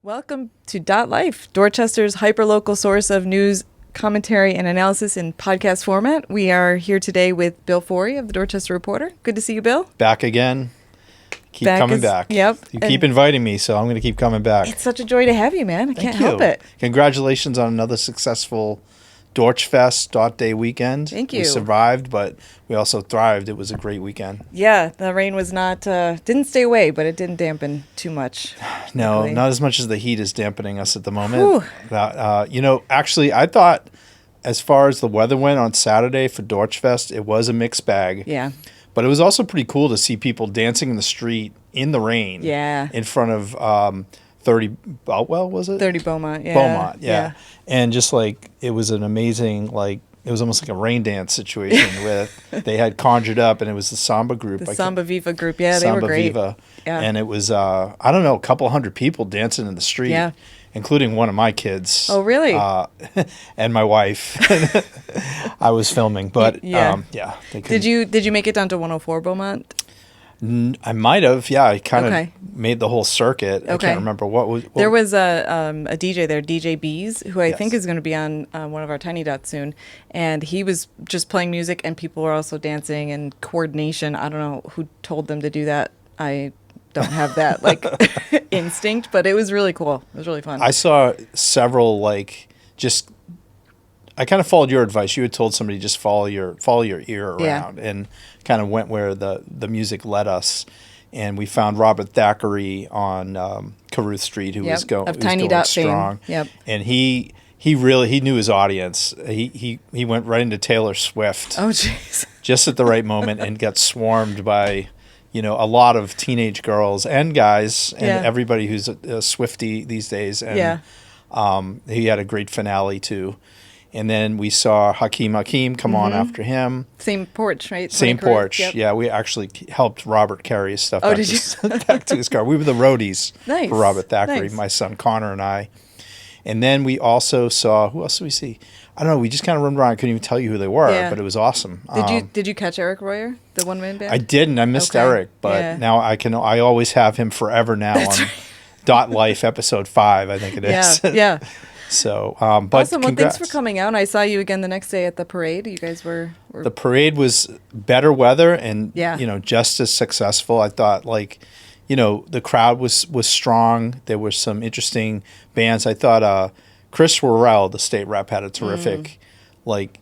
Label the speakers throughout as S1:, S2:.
S1: Welcome to Dot Life, Dorchester's hyperlocal source of news, commentary, and analysis in podcast format. We are here today with Bill Forry of the Dorchester Reporter. Good to see you, Bill.
S2: Back again. Keep coming back.
S1: Yep.
S2: You keep inviting me, so I'm going to keep coming back.
S1: It's such a joy to have you, man. I can't help it.
S2: Congratulations on another successful Dorchfest Dot Day weekend.
S1: Thank you.
S2: We survived, but we also thrived. It was a great weekend.
S1: Yeah, the rain was not, didn't stay away, but it didn't dampen too much.
S2: No,
S1: luckily.
S2: not as much as the heat is dampening us at the moment. Actually, I thought as far as the weather went on Saturday for Dorchfest, it was a mixed bag.
S1: Yeah.
S2: But it was also pretty cool to see people dancing in the street in the rain.
S1: Yeah.
S2: In front of 30 Boutwell, was it?
S1: 30 Beaumont, yeah.
S2: Beaumont, yeah. And just like, it was an amazing, like, it was almost like a rain dance situation with, they had conjured up, and it was the Samba group.
S1: The Samba Viva group, yeah, they were
S2: Samba
S1: great.
S2: Viva.
S1: Yeah.
S2: And it was, I don't know, a couple hundred people dancing in the street.
S1: Yeah.
S2: Including one of my kids.
S1: Oh, really?
S2: And my wife. I was filming, but
S1: yeah.
S2: They couldn't.
S1: Did you make it down to 104 Beaumont?
S2: I might have, yeah. I kind of
S1: Okay.
S2: made the whole circuit. I
S1: Okay.
S2: can't remember what was.
S1: There was a DJ there, DJ Bees, who I
S2: Yes.
S1: think is going to be on one of our Tiny Dots soon. And he was just playing music, and people were also dancing and coordination. I don't know who told them to do that. I don't have that like instinct, but it was really cool. It was really fun.
S2: I saw several I kind of followed your advice. You had told somebody just follow your ear around, and kind of went where the music led us. And we found Robert Thackeray on Caruth Street, who was going
S1: Tiny Dot
S2: strong.
S1: fame. Yep.
S2: And he knew his audience. He went right into Taylor Swift.
S1: Oh, jeez.
S2: Just at the right moment, and got swarmed by, a lot of teenage girls and guys, and everybody who's a Swiftie these days. And he had a great finale too. And then we saw Hakeem come on after him.
S1: Same porch, right?
S2: Same porch.
S1: Yep.
S2: Yeah, we actually helped Robert carry his stuff
S1: did
S2: back to his car. We were the roadies
S1: Nice.
S2: for Robert Thackeray,
S1: Nice.
S2: my son Connor and I. And then we also saw, who else did we see? I don't know. We just kind of run around. I couldn't even tell you who they were, but it was awesome.
S1: Did you catch Eric Royer, the one-man band?
S2: I didn't. I missed
S1: Okay.
S2: Eric, but now I always have him forever now on Dot Life episode 5, I think it is.
S1: Yeah.
S2: So, but
S1: Awesome. Well,
S2: congrats.
S1: thanks for coming out. I saw you again the next day at the parade. You guys were
S2: The parade was better weather and,
S1: Yeah.
S2: just as successful. I thought, the crowd was strong. There were some interesting bands. I thought Chris Worrell, the state rep, had a terrific, it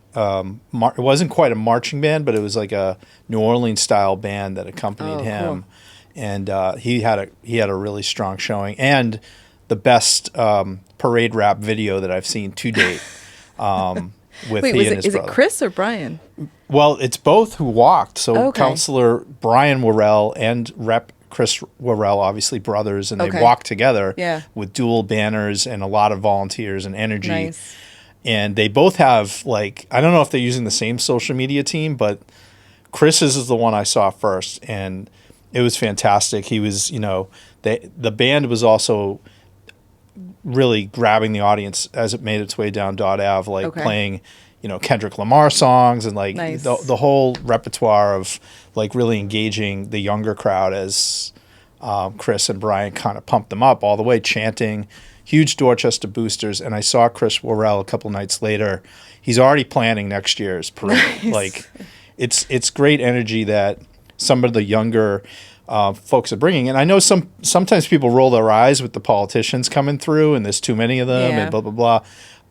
S2: wasn't quite a marching band, but it was like a New Orleans style band that accompanied him.
S1: Cool.
S2: And he had a really strong showing, and the best parade rap video that I've seen to date. With
S1: Wait,
S2: he and his
S1: is
S2: brother.
S1: it Chris or Brian?
S2: Well, it's both who walked. So
S1: Okay.
S2: Councilor Brian Worrell and Rep Chris Worrell, obviously brothers, and they
S1: Okay.
S2: walked together
S1: Yeah.
S2: with dual banners and a lot of volunteers and energy.
S1: Nice.
S2: And they both have, I don't know if they're using the same social media team, but Chris's is the one I saw first, and it was fantastic. He was, the band was also really grabbing the audience as it made its way down Dot Ave, playing, Kendrick Lamar songs, and
S1: Nice.
S2: the whole repertoire of really engaging the younger crowd as Chris and Brian kind of pumped them up all the way, chanting, huge Dorchester boosters. And I saw Chris Worrell a couple nights later. He's already planning next year's parade.
S1: Nice.
S2: It's great energy that some of the younger folks are bringing. And I know sometimes people roll their eyes with the politicians coming through, and there's too many of them, and blah, blah, blah.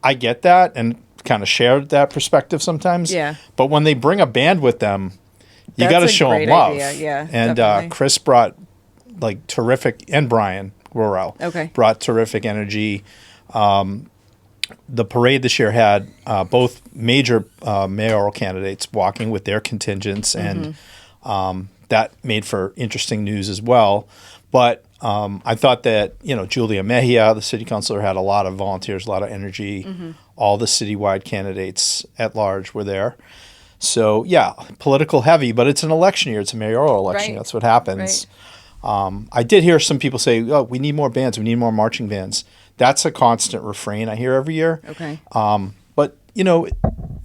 S2: I get that and kind of share that perspective sometimes.
S1: Yeah.
S2: But when they bring a band with them, you got to
S1: That's a
S2: show them
S1: great
S2: love.
S1: idea. Yeah,
S2: And
S1: definitely.
S2: Chris brought terrific, and Brian Worrell brought terrific energy. The parade this year had both major mayoral candidates walking with their contingents, and that made for interesting news as well. But I thought that, Julia Mejia, the city councilor, had a lot of volunteers, a lot of energy. All the citywide candidates at large were there. So, yeah, political heavy, but it's an election year. It's a mayoral election.
S1: Right.
S2: That's what happens. I did hear some people say, oh, we need more bands. We need more marching bands. That's a constant refrain I hear every year.
S1: Okay.
S2: But,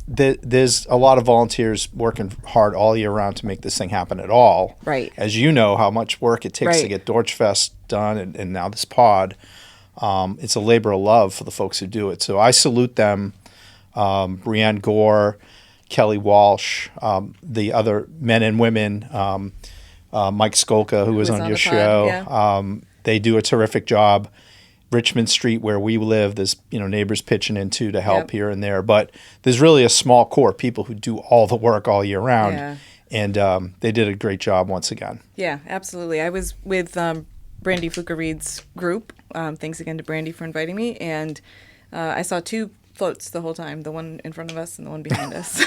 S2: there's a lot of volunteers working hard all year round to make this thing happen at all.
S1: Right.
S2: As you know, how much work it takes to get Dorchfest done, and now this pod. It's a labor of love for the folks who do it. So I salute them. Brianne Gore, Kelly Walsh, the other men and women, Mike Skolka, who was on your show. Yeah. They do a terrific job. Richmond Street, where we live, there's neighbors pitching in too to help here and there. But there's really a small core of people who do all the work all year round. Yeah. And they did a great job once again.
S1: Yeah, absolutely. I was with Brandy Fluker-Reed's group. Thanks again to Brandy for inviting me. And I saw two floats the whole time, the one in front of us and the one behind us.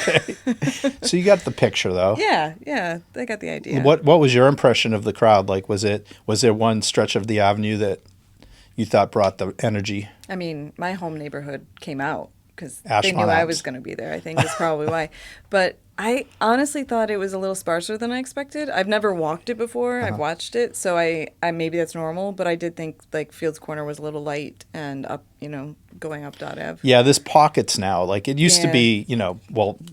S2: So you got the picture, though.
S1: Yeah, I got the idea.
S2: What was your impression of the crowd? Like, was there one stretch of the avenue that you thought brought the energy?
S1: I mean, my home neighborhood came out because they knew I was going to be there. I think that's probably why. But I honestly thought it was a little sparser than I expected. I've never walked it before. I've watched it, so I maybe that's normal. But I did think like Fields Corner was a little light and up, going up Dot Ave.
S2: Yeah, there's pockets now. Like it used to be,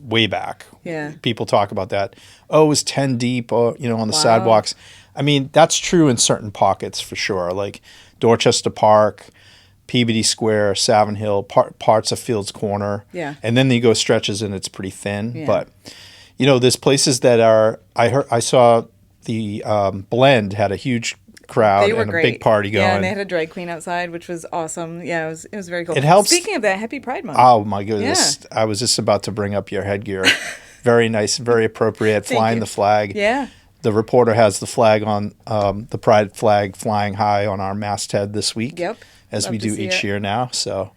S2: way back.
S1: Yeah.
S2: People talk about that. Oh, it was 10 deep, on the sidewalks. I mean, that's true in certain pockets for sure. Like Dorchester Park, Peabody Square, Savin Hill, parts of Fields Corner.
S1: Yeah.
S2: And then you go stretches and it's pretty thin. Yeah. But, there's places that are, I saw the Blend had a huge crowd and
S1: great.
S2: A big party going.
S1: Yeah, and they had a drag queen outside, which was awesome. Yeah, it was very cool.
S2: It helps.
S1: Speaking of that, happy Pride Month.
S2: Oh, my goodness. Yeah. I was just about to bring up your headgear. Very nice, very appropriate, flying the flag.
S1: Yeah.
S2: The reporter has the flag on, the Pride flag flying high on our masthead this week.
S1: Yep.
S2: As we do each year now. So,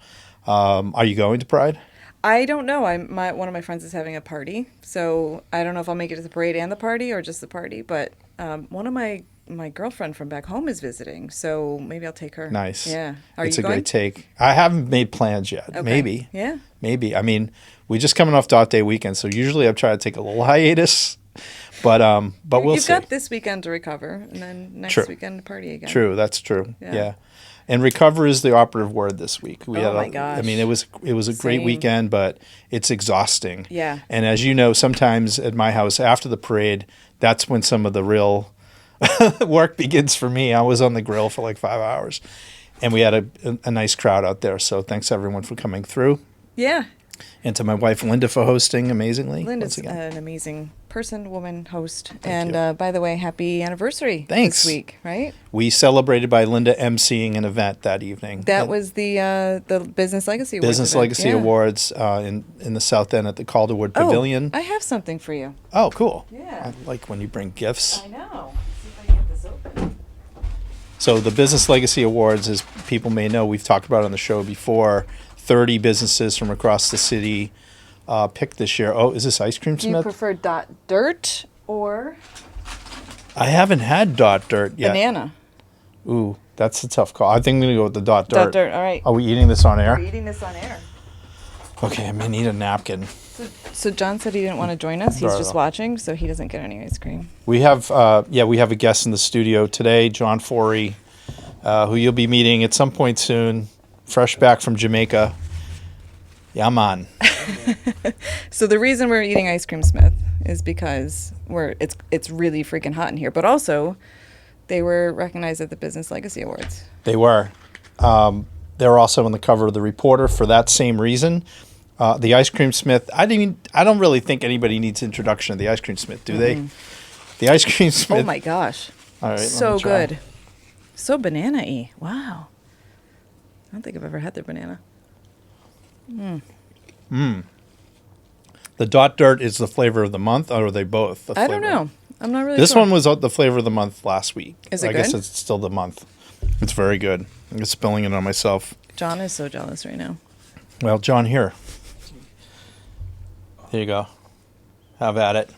S2: are you going to Pride?
S1: I don't know. One of my friends is having a party, so I don't know if I'll make it to the parade and the party or just the party. But one of my girlfriend from back home is visiting, so maybe I'll take her.
S2: Nice.
S1: Yeah.
S2: It's a great take. I haven't made plans yet. Okay. Maybe.
S1: Yeah.
S2: Maybe. I mean, we're just coming off Dot Day weekend, so usually I try to take a little hiatus. But we'll see.
S1: You've got this weekend to recover, and then next weekend to party again.
S2: True. That's true. Yeah. And recover is the operative word this week.
S1: My gosh.
S2: I mean, it was a great weekend, but it's exhausting.
S1: Yeah.
S2: And as you know, sometimes at my house after the parade, that's when some of the real work begins for me. I was on the grill for like 5 hours, and we had a nice crowd out there. So thanks everyone for coming through.
S1: Yeah.
S2: And to my wife Linda for hosting amazingly.
S1: Linda's an amazing woman host. Thank you. By the way, happy anniversary
S2: Thanks.
S1: This week, right?
S2: We celebrated by Linda emceeing an event that evening.
S1: That was the Business Legacy Awards.
S2: Business Legacy Awards in the South End at the Calderwood Pavilion.
S1: I have something for you.
S2: Oh, cool.
S1: Yeah.
S2: I like when you bring gifts.
S1: I know. Let's see if I can get this open.
S2: So the Business Legacy Awards, as people may know, we've talked about on the show before, 30 businesses from across the city picked this year. Oh, is this Ice Creamsmith?
S1: Do you prefer Dot Dirt or?
S2: I haven't had Dot Dirt yet.
S1: Banana.
S2: Ooh, that's a tough call. I think I'm going to go with the Dot Dirt.
S1: Dot Dirt, all right.
S2: Are we eating this on air?
S1: We're eating this on air.
S2: Okay, I may need a napkin.
S1: So John said he didn't want to join us. He's just watching, so he doesn't get any ice cream.
S2: We have a guest in the studio today, John Forry, who you'll be meeting at some point soon, fresh back from Jamaica. Yeah, man.
S1: So the reason we're eating Ice Creamsmith is because it's really freaking hot in here, but also they were recognized at the Business Legacy Awards.
S2: They were. They were also on the cover of the Reporter for that same reason. The Ice Creamsmith. I don't really think anybody needs introduction to the Ice Creamsmith, do they? The Ice Creamsmith.
S1: Oh my gosh!
S2: All right,
S1: so good, so banana-y. Wow. I don't think I've ever had their banana.
S2: The Dot Dirt is the flavor of the month, or are they both?
S1: I don't know. I'm not really
S2: This
S1: sure.
S2: one was the flavor of the month last week.
S1: Is it
S2: I
S1: good?
S2: guess it's still the month. It's very good. I'm just spilling it on myself.
S1: John is so jealous right now.
S2: Well, John, here. There you go. Have at it.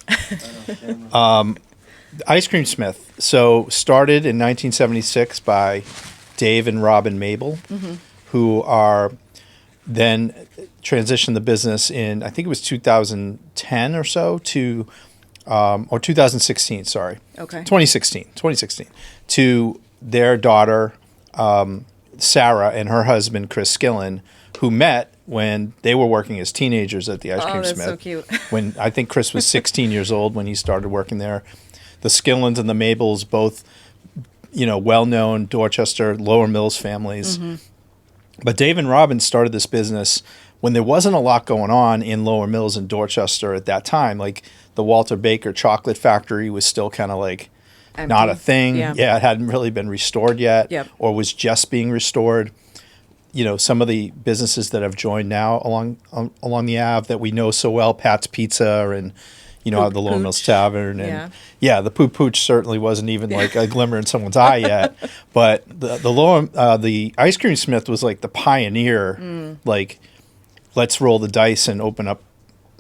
S2: Ice Creamsmith. So started in 1976 by Dave and Robin Mabel, who are then transitioned the business in, I think it was 2010 or so to, or 2016, sorry.
S1: Okay.
S2: 2016, to their daughter, Sarah, and her husband, Chris Skillen, who met when they were working as teenagers at the Ice Creamsmith.
S1: Oh, that's so cute.
S2: When I think Chris was 16 years old when he started working there. The Skillens and the Mabels, both, well-known Dorchester, Lower Mills families. But Dave and Robin started this business when there wasn't a lot going on in Lower Mills and Dorchester at that time. Like the Walter Baker chocolate factory was still kind of like
S1: empty.
S2: Not a thing.
S1: Yeah,
S2: it hadn't really been restored yet, or was just being restored. You know, some of the businesses that have joined now along the Ave that we know so well, Pat's Pizza and, you know, the Lower Mills Tavern. And the Poop Pooch certainly wasn't even like a glimmer in someone's eye yet. But the Ice Creamsmith was like the pioneer, like, let's roll the dice and open up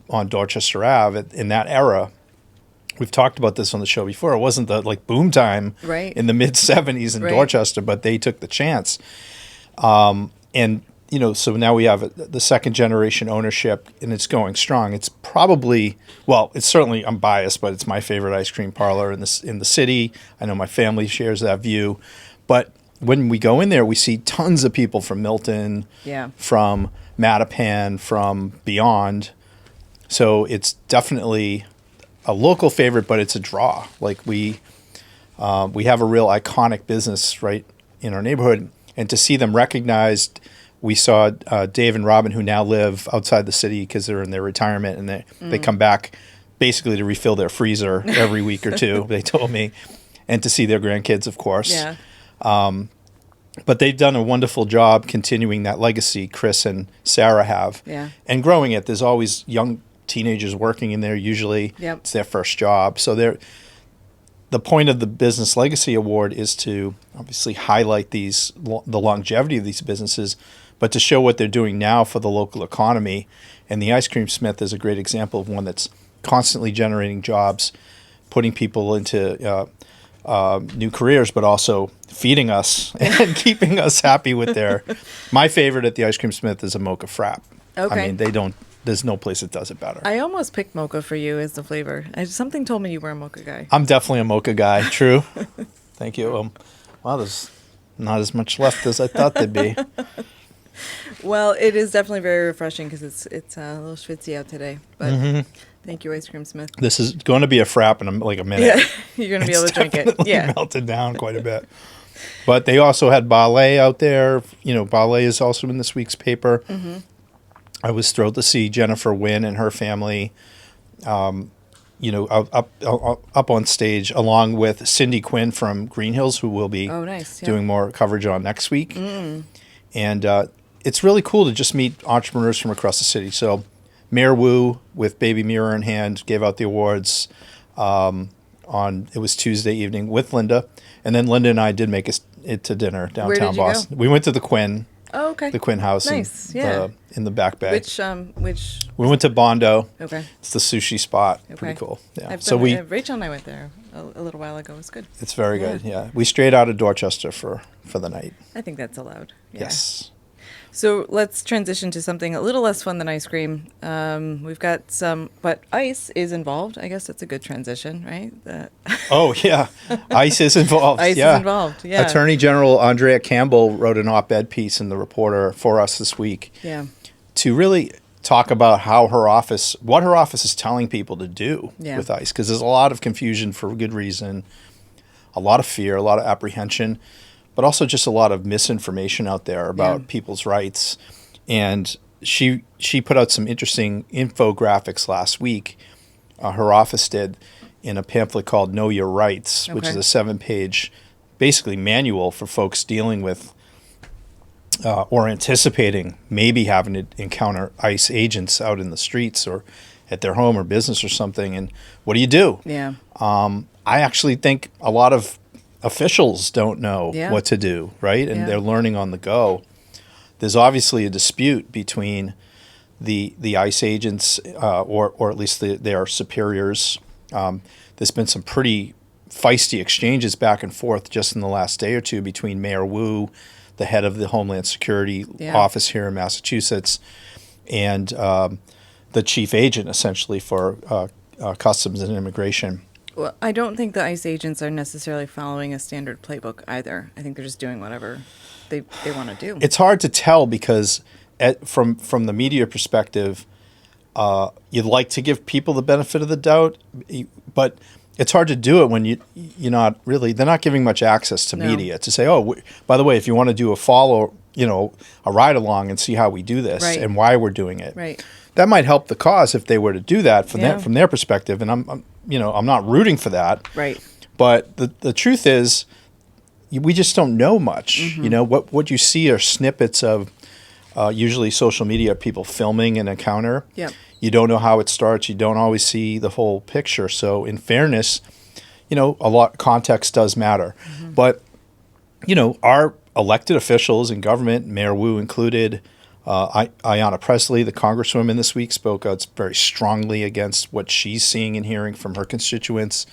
S2: on Dorchester Ave in that era. We've talked about this on the show before. It wasn't the like boom time in the mid 70s in Dorchester, but they took the chance. And, you know, so now we have the second generation ownership and it's going strong. It's probably, well, it's certainly, I'm biased, but it's my favorite ice cream parlor in the city. I know my family shares that view. But when we go in there, we see tons of people from Milton, from Mattapan, from beyond. So it's definitely a local favorite, but it's a draw. Like we have a real iconic business right in our neighborhood, and to see them recognized, we saw Dave and Robin, who now live outside the city because they're in their retirement, and they come back basically to refill their freezer every week or two. They told me, and to see their grandkids, of course. But they've done a wonderful job continuing that legacy Chris and Sarah have, and growing it. There's always young teenagers working in there. Usually, it's their first job. So the point of the Business Legacy Award is to obviously highlight the longevity of these businesses, but to show what they're doing now for the local economy. And the Ice Creamsmith is a great example of one that's constantly generating jobs, putting people into new careers, but also feeding us and keeping us happy with their. My favorite at the Ice Creamsmith is a mocha frap.
S1: Okay.
S2: I mean, there's no place that does it better.
S1: I almost picked mocha for you as the flavor. Something told me you were a mocha guy.
S2: I'm definitely a mocha guy. True. Thank you. Wow, there's not as much left as I thought there'd be.
S1: Well, it is definitely very refreshing because it's a little schwitzy out today. But thank you, Ice Creamsmith.
S2: This is going to be a frap in like a minute.
S1: Yeah, you're going to be able to drink it. Yeah,
S2: melted down quite a bit. But they also had ballet out there. You know, ballet is also in this week's paper. I was thrilled to see Jennifer Wynn and her family, you know, up on stage along with Cindy Quinn from Green Hills, who will be doing more coverage on next week. And it's really cool to just meet entrepreneurs from across the city. So Mayor Wu, with Baby Mirror in hand, gave out the awards it was Tuesday evening with Linda. And then Linda and I did make it to dinner downtown
S1: Where did you
S2: Boston.
S1: go?
S2: We went to the Quinn.
S1: Oh, okay.
S2: The Quinn House.
S1: Nice,
S2: In the Back Bay.
S1: Which?
S2: We went to Bondo.
S1: Okay.
S2: It's the sushi spot.
S1: Okay.
S2: Pretty cool. Yeah.
S1: Rachel and I went there a little while ago. It was good.
S2: It's very good. Yeah. We strayed out of Dorchester for the night.
S1: I think that's allowed. Yeah.
S2: Yes.
S1: So let's transition to something a little less fun than ice cream. We've got but ice is involved. I guess that's a good transition, right?
S2: Oh, yeah. Ice is involved.
S1: Ice is involved, yeah.
S2: Attorney General Andrea Campbell wrote an op-ed piece in The Reporter for us this week to really talk about what her office is telling people to do with ice, because there's a lot of confusion for good reason, a lot of fear, a lot of apprehension, but also just a lot of misinformation out there about people's rights. And she put out some interesting infographics last week. Her office did in a pamphlet called Know Your Rights, which is a 7-page, basically manual for folks dealing with or anticipating maybe having to encounter ICE agents out in the streets or at their home or business or something. And what do you do?
S1: Yeah.
S2: I actually think a lot of officials don't know what to do, right? And they're learning on the go. There's obviously a dispute between the ICE agents or at least their superiors. There's been some pretty feisty exchanges back and forth just in the last day or two between Mayor Wu, the head of the Homeland Security office here in Massachusetts, and the chief agent essentially for Customs and Immigration.
S1: Well, I don't think the ICE agents are necessarily following a standard playbook either. I think they're just doing whatever they want to do.
S2: It's hard to tell because from the media perspective, you'd like to give people the benefit of the doubt, but it's hard to do it when they're not giving much access to media to say, oh, by the way, if you want to do a follow a ride along and see how we do this and why we're doing it.
S1: Right.
S2: That might help the cause if they were to do that from their perspective. And I'm not rooting for that.
S1: Right.
S2: But the truth is, we just don't know much.
S1: Mm-hmm.
S2: What you see are snippets of usually social media, people filming an encounter.
S1: Yeah.
S2: You don't know how it starts. You don't always see the whole picture. So in fairness, a lot context does matter. Mm-hmm. But our elected officials in government, Mayor Wu included, Ayanna Pressley, the congresswoman this week, spoke out very strongly against what she's seeing and hearing from her constituents.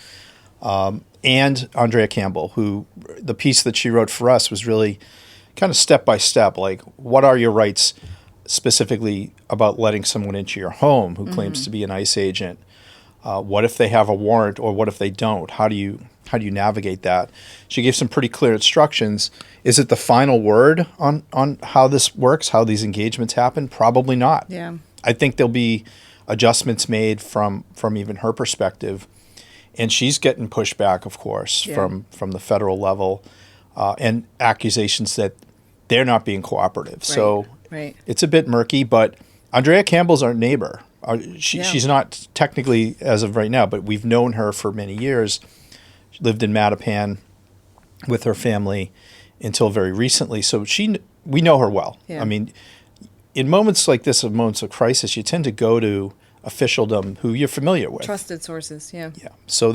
S2: And Andrea Campbell, who the piece that she wrote for us was really kind of step by step, like what are your rights specifically about letting someone into your home who claims to be an ICE agent? What if they have a warrant, or what if they don't? How do you navigate that? She gave some pretty clear instructions. Is it the final word on how this works, how these engagements happen? Probably not.
S1: Yeah.
S2: I think there'll be adjustments made from even her perspective. And she's getting pushback, of course, from the federal level, and accusations that they're not being cooperative. Right. So it's a bit murky, but Andrea Campbell's our neighbor. She's not technically as of right now, but we've known her for many years. She lived in Mattapan with her family until very recently. So we know her well. Yeah. I mean, in moments like this, in moments of crisis, you tend to go to officialdom who you're familiar with.
S1: Trusted sources, yeah.
S2: Yeah. So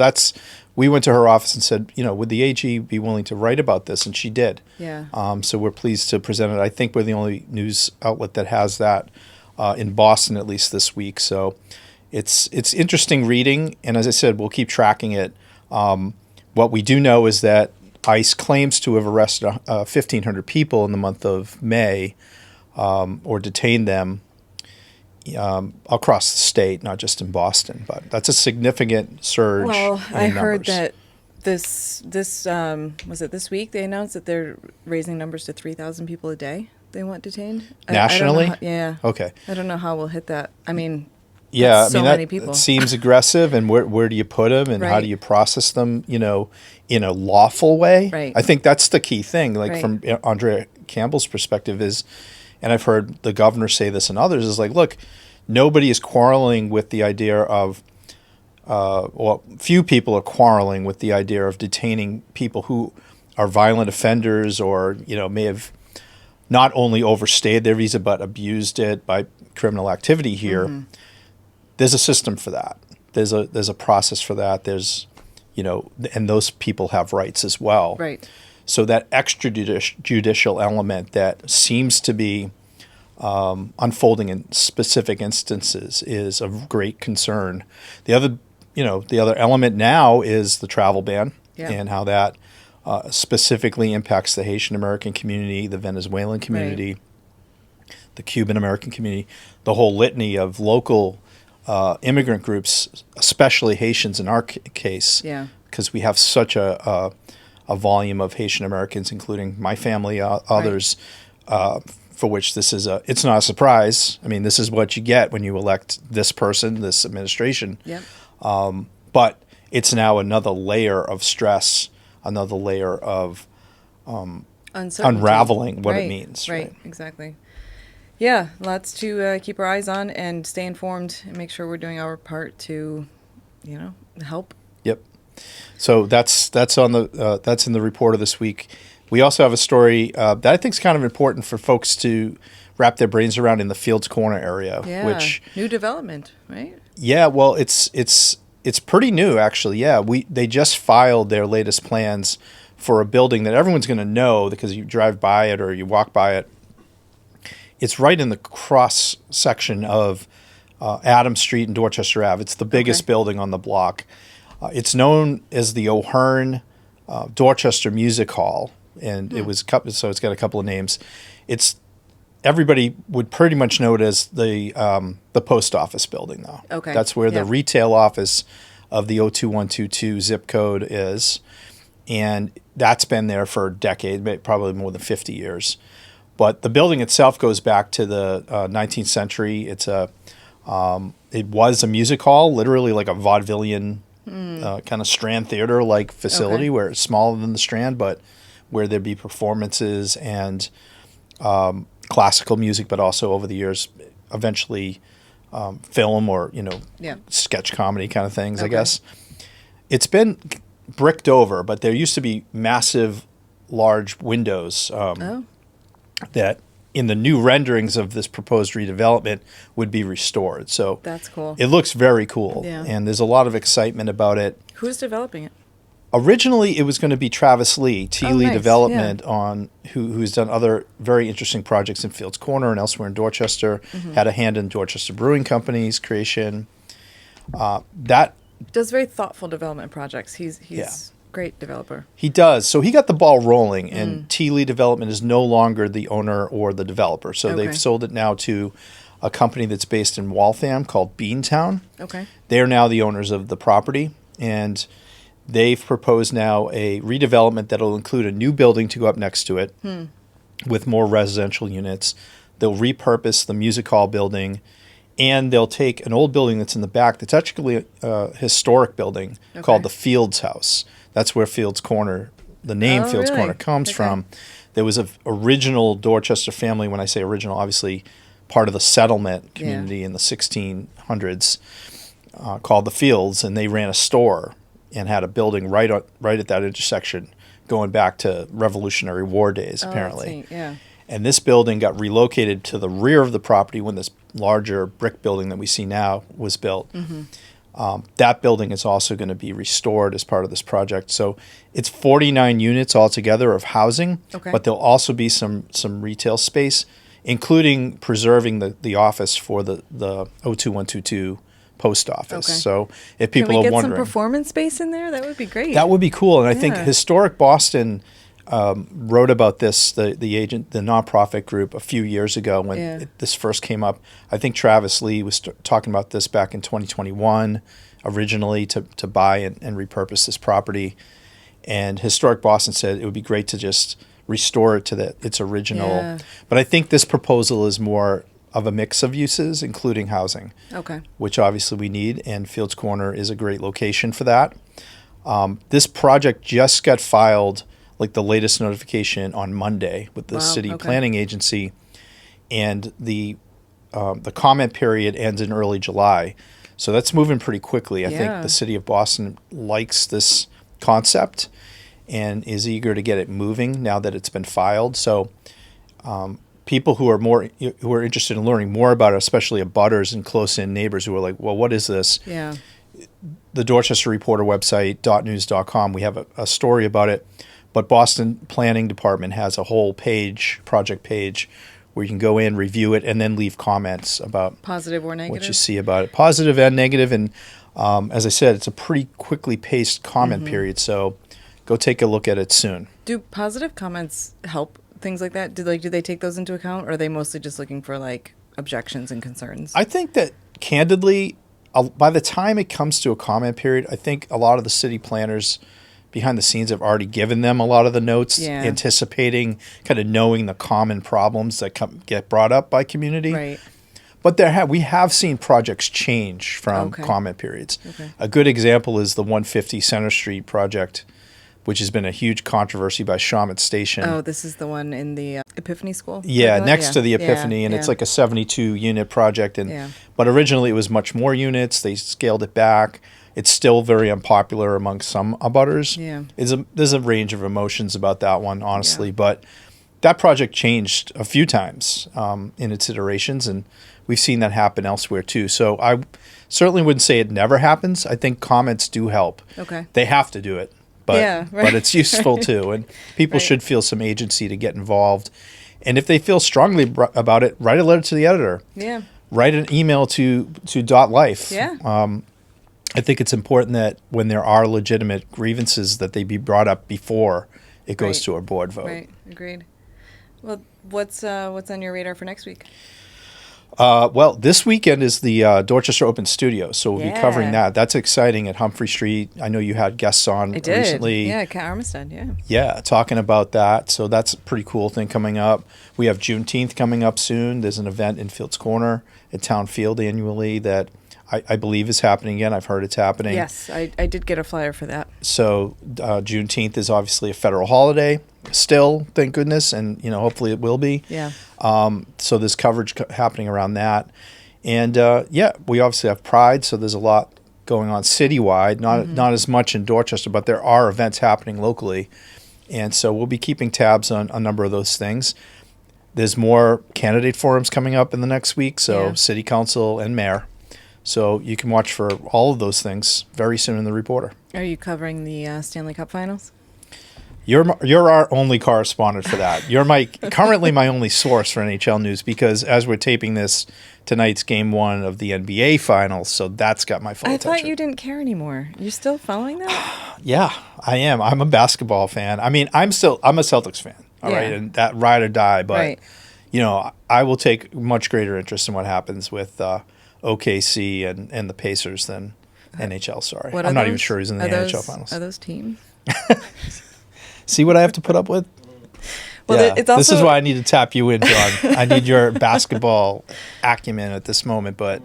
S2: we went to her office and said, would the AG be willing to write about this? And she did.
S1: Yeah.
S2: So we're pleased to present it. I think we're the only news outlet that has that in Boston, at least this week. So it's interesting reading. And as I said, we'll keep tracking it. What we do know is that ICE claims to have arrested 1,500 people in the month of May, or detained them across the state, not just in Boston. But that's a significant surge.
S1: Well, I heard
S2: numbers.
S1: that this was it this week they announced that they're raising numbers to 3,000 people a day they want detained.
S2: Nationally?
S1: Yeah.
S2: Okay.
S1: I don't know how we'll hit that. I mean,
S2: yeah,
S1: many people.
S2: That seems aggressive. And where do you put them, and how do you process them, in a lawful way?
S1: Right.
S2: I think that's the key thing. Like from Andrea Campbell's perspective is, and I've heard the governor say this and others, is like, look, nobody is quarreling with the idea of, few people are quarreling with the idea of detaining people who are violent offenders or, may have not only overstayed their visa but abused it by criminal activity here. Mm-hmm. There's a system for that. There's a process for that. There's, and those people have rights as well.
S1: Right.
S2: So that extrajudicial element that seems to be unfolding in specific instances is of great concern. The other element now is the travel ban and how that specifically impacts the Haitian American community, the Venezuelan community, the Cuban American community, the whole litany of local immigrant groups, especially Haitians in our case, because we have such a volume of Haitian Americans, including my family, others, for which it's not a surprise. I mean, this is what you get when you elect this person, this administration.
S1: Yep.
S2: But it's now another layer of stress, another layer of unraveling what it means.
S1: Right, exactly. Yeah, lots to keep our eyes on and stay informed and make sure we're doing our part to, help.
S2: Yep. So that's in the report of this week. We also have a story that I think is kind of important for folks to wrap their brains around in the Fields Corner area.
S1: Yeah, which new development, right?
S2: Yeah, well, it's pretty new actually. Yeah, they just filed their latest plans for a building that everyone's going to know because you drive by it or you walk by it. It's right in the cross section of Adams Street and Dorchester Ave. It's the biggest building on the block. It's known as the O'Hearn Dorchester Music Hall, and it's got a couple of names. Everybody would pretty much know it as the post office building, though.
S1: Okay,
S2: that's where the retail office of the 02122 zip code is, and that's been there for a decade, probably more than 50 years. But the building itself goes back to the 19th century. It was a music hall, literally like a vaudevillian kind of Strand Theater-like facility where it's smaller than the Strand, but where there'd be performances and classical music, but also over the years, eventually film or, sketch comedy kind of things, I guess. It's been bricked over, but there used to be massive, large windows that in the new renderings of this proposed redevelopment would be restored. So
S1: that's cool.
S2: It looks very cool.
S1: Yeah.
S2: And there's a lot of excitement about it.
S1: Who's developing it?
S2: Originally, it was going to be Travis Lee, Lee
S1: nice.
S2: Development, who's done other very interesting projects in Fields Corner and elsewhere in Dorchester, had a hand in Dorchester Brewing Company's creation. That
S1: does very thoughtful development projects. He's great developer.
S2: He does. So he got the ball rolling, and Lee Development is no longer the owner or the developer. So they've sold it now to a company that's based in Waltham called Beantown.
S1: Okay.
S2: They're now the owners of the property, and they've proposed now a redevelopment that will include a new building to go up next to it with more residential units. They'll repurpose the music hall building, and they'll take an old building that's in the back that's actually a historic building called the Fields House. That's where Fields Corner, the name Fields Corner comes from. There was an original Dorchester family, when I say original, obviously part of the settlement community in the 1600s called the Fields, and they ran a store and had a building right at that intersection going back to Revolutionary War days, apparently. And this building got relocated to the rear of the property when this larger brick building that we see now was built. That building is also going to be restored as part of this project. So it's 49 units altogether of housing, but there'll also be some retail space, including preserving the office for the 02122 post office. So if people are wondering,
S1: can we get some performance space in there? That would be great.
S2: That would be cool. And I think Historic Boston wrote about this, the nonprofit group, a few years ago when this first came up. I think Travis Lee was talking about this back in 2021 originally to buy and repurpose this property. And Historic Boston said it would be great to just restore it to its original. But I think this proposal is more of a mix of uses, including housing, which obviously we need, and Fields Corner is a great location for that. This project just got filed, like the latest notification, on Monday with the city planning agency, and the comment period ends in early July. So that's moving pretty quickly. I think the city of Boston likes this concept and is eager to get it moving now that it's been filed. So people who are interested in learning more about it, especially abutters and close-in neighbors who are like, well, what is this? The Dorchester Reporter website, .news.com, we have a story about it. But Boston Planning Department has a whole project page, where you can go in, review it, and then leave comments about
S1: positive or negative,
S2: what you see about it, positive and negative. And as I said, it's a pretty quickly paced comment period, so go take a look at it soon. Do
S1: positive comments help things like that? Do they take those into account, or are they mostly just looking for like objections and concerns? I think that, candidly, by the time it comes to a comment period, I think a lot of the city planners behind the scenes have already given them a lot of the notes, anticipating, kind of knowing the common problems that get brought up by community. Right. But we have seen projects change from comment periods. A good example is the 150 Center Street project, which has been a huge controversy by Shawmut Station. Oh, this is the one in the Epiphany School? Yeah, next to the Epiphany, and it's like a 72-unit project. But originally it was much more units. They scaled it back. It's still very unpopular among some abutters. There's a range of emotions about that one, honestly. But that project changed a few times in its iterations, and we've seen that happen elsewhere too. So I certainly wouldn't say it never happens. I think comments do help. They have to do it. But but it's useful too, and people should feel some agency to get involved. And if they feel strongly about it, write a letter to the editor. Write an email to .life. I think it's important that when there are legitimate grievances, that they be brought up before it goes to a board vote. Right. Agreed. Well, what's on your radar for next week? Well, this weekend is the Dorchester Open Studio, so we'll be covering that. That's exciting at Humphrey Street. I know you had guests on recently. Yeah, Kat Armistead, Yeah, talking about that. So that's a pretty cool thing coming up. We have Juneteenth coming up soon. There's an event in Fields Corner at Town Field annually that
S2: I believe is happening again. I've heard it's happening.
S1: Yes, I did get a flyer for that.
S2: So Juneteenth is obviously a federal holiday still, thank goodness, and hopefully it will be.
S1: Yeah.
S2: So there's coverage happening around that, and we obviously have Pride, so there's a lot going on citywide. Not as much in Dorchester, but there are events happening locally, and so we'll be keeping tabs on a number of those things. There's more candidate forums coming up in the next week, so city council and mayor. So you can watch for all of those things very soon in the Reporter.
S1: Are you covering the Stanley Cup Finals?
S2: You're our only correspondent for that. You're currently my only source for NHL news, because as we're taping this, tonight's game 1 of the NBA Finals, so that's got my full attention.
S1: I thought you didn't care anymore. You're still following that?
S2: Yeah, I am. I'm a basketball fan. I mean, I'm a Celtics fan, all right, and that ride or die. But I will take much greater interest in what happens with OKC and the Pacers than NHL. Sorry, I'm not even sure he's in the NHL Finals.
S1: Are those teams?
S2: See what I have to put up with? Well, it's also, this is why I need to tap you in, John. I need your basketball acumen at this moment. But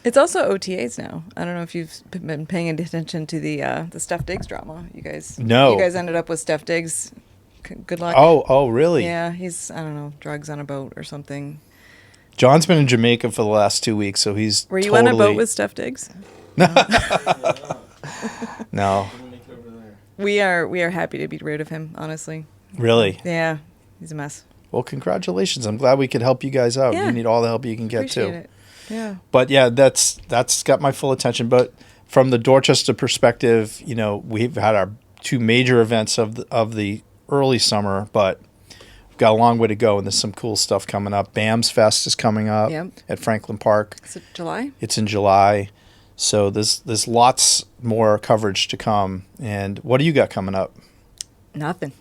S1: it's also OTAs now. I don't know if you've been paying attention to the Steph Diggs drama. You guys ended up with Steph Diggs. Good luck.
S2: Oh, really?
S1: Yeah, he's, I don't know, drugs on a boat or something.
S2: John's been in Jamaica for the last 2 weeks, so he's
S1: Were you on a boat with Steph Diggs?
S2: No.
S1: We are happy to be rid of him, honestly.
S2: Really?
S1: Yeah, he's a mess.
S2: Well, congratulations. I'm glad we could help you guys out. Yeah. You need all the help you can get,
S1: Appreciate
S2: too.
S1: It. Yeah.
S2: But, that's got my full attention. But from the Dorchester perspective, we've had our 2 major events of the early summer, but we've got a long way to go, and there's some cool stuff coming up. BAMS Fest is coming up at Franklin Park.
S1: Is it July?
S2: It's in July. So there's lots more coverage to come. And what do you got coming up?
S1: Nothing.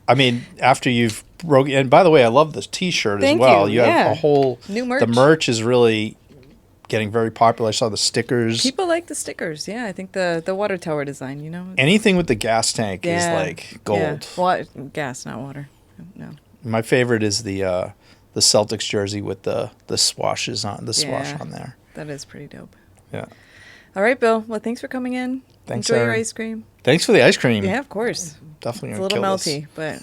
S2: I mean, after you've broken, and by the way, I love this T-shirt as well. You have a whole
S1: new merch.
S2: The merch is really getting very popular. I saw the stickers.
S1: People like the stickers. Yeah, I think the water tower design.
S2: Anything with the gas tank is like gold.
S1: Yeah. Gas, not water. No.
S2: My favorite is the Celtics jersey with the swashes on swash on there.
S1: That is pretty dope.
S2: Yeah.
S1: All right, Bill. Well, thanks for coming in.
S2: Thanks,
S1: Enjoy
S2: Erin.
S1: your ice cream.
S2: Thanks for the ice cream.
S1: Yeah, of course.
S2: Definitely
S1: it's a little melty, but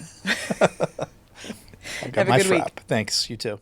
S2: I got my frap. Thanks. You too.